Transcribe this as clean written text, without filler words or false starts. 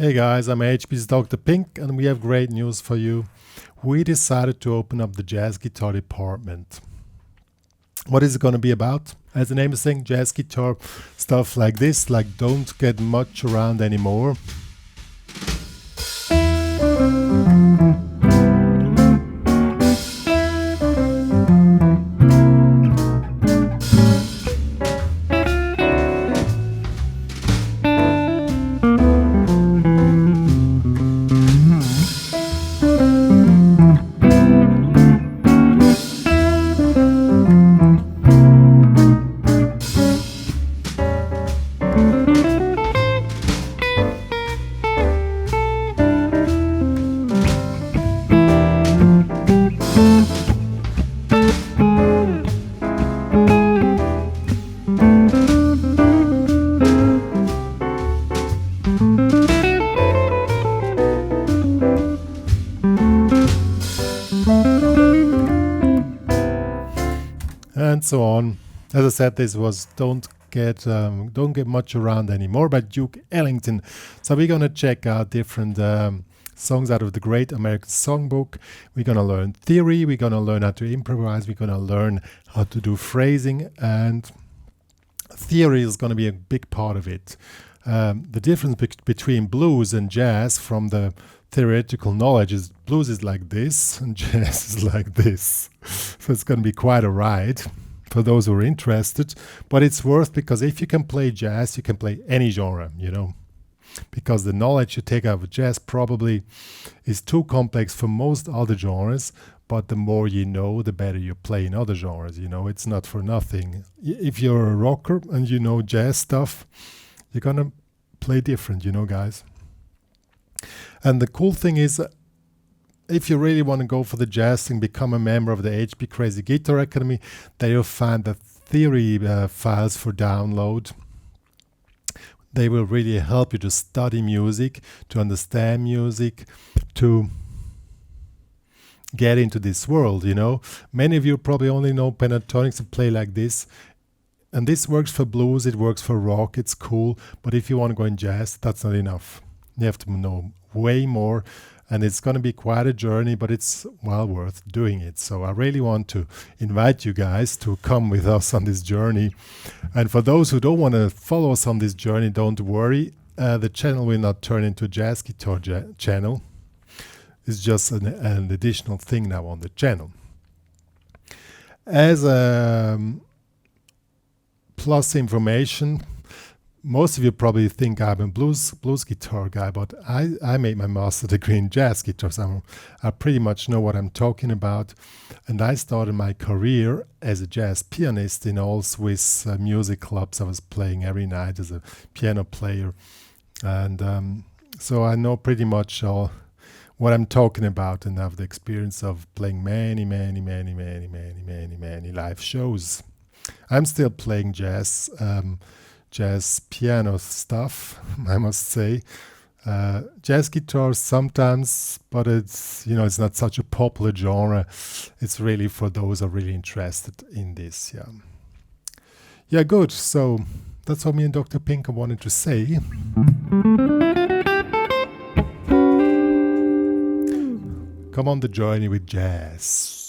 Hey guys, I'm HP's Dr. Pink and we have great news for you. We decided to open up the jazz guitar department. What is it going to be about? As the name is saying, jazz guitar, stuff like this, like don't get much around anymore. And so on. As I said, this was don't get much around anymore by Duke Ellington. So we're gonna check out different songs out of the Great American Songbook. We're gonna learn theory. We're gonna learn how to improvise. We're gonna learn how to do phrasing, and theory is gonna be a big part of it. The difference between blues and jazz from the theoretical knowledge is blues is like this and jazz is like this. So it's going to be quite a ride for those who are interested, but it's worth, because if you can play jazz, you can play any genre, you know, because the knowledge you take out of jazz probably is too complex for most other genres, but the more you know, the better you play in other genres, you know, it's not for nothing. If you're a rocker and you know jazz stuff, you're going to play different, you know, guys. And the cool thing is, if you really want to go for the jazz thing, become a member of the HPCrazy Guitar Academy. There you'll find the theory files for download. They will really help you to study music, to understand music, to get into this world, you know. Many of you probably only know pentatonics and play like this. And this works for blues, it works for rock, it's cool. But if you want to go in jazz, that's not enough. You have to know way more, and it's going to be quite a journey, but it's well worth doing it. So I really want to invite you guys to come with us on this journey. And for those who don't want to follow us on this journey, don't worry. The channel will not turn into a jazz guitar channel. It's just an additional thing now on the channel. As plus information, most of you probably think I'm a blues guitar guy, but I made my master degree in jazz guitar, so I pretty much know what I'm talking about. And I started my career as a jazz pianist in all Swiss music clubs. I was playing every night as a piano player, and so I know pretty much what I'm talking about, and have the experience of playing many live shows. I'm still playing jazz piano stuff, I must say. Jazz guitar sometimes, but it's, you know, it's not such a popular genre. It's really for those who are really interested in this. Yeah, good. So that's what me and Dr. Pink wanted to say. Come on the journey with jazz.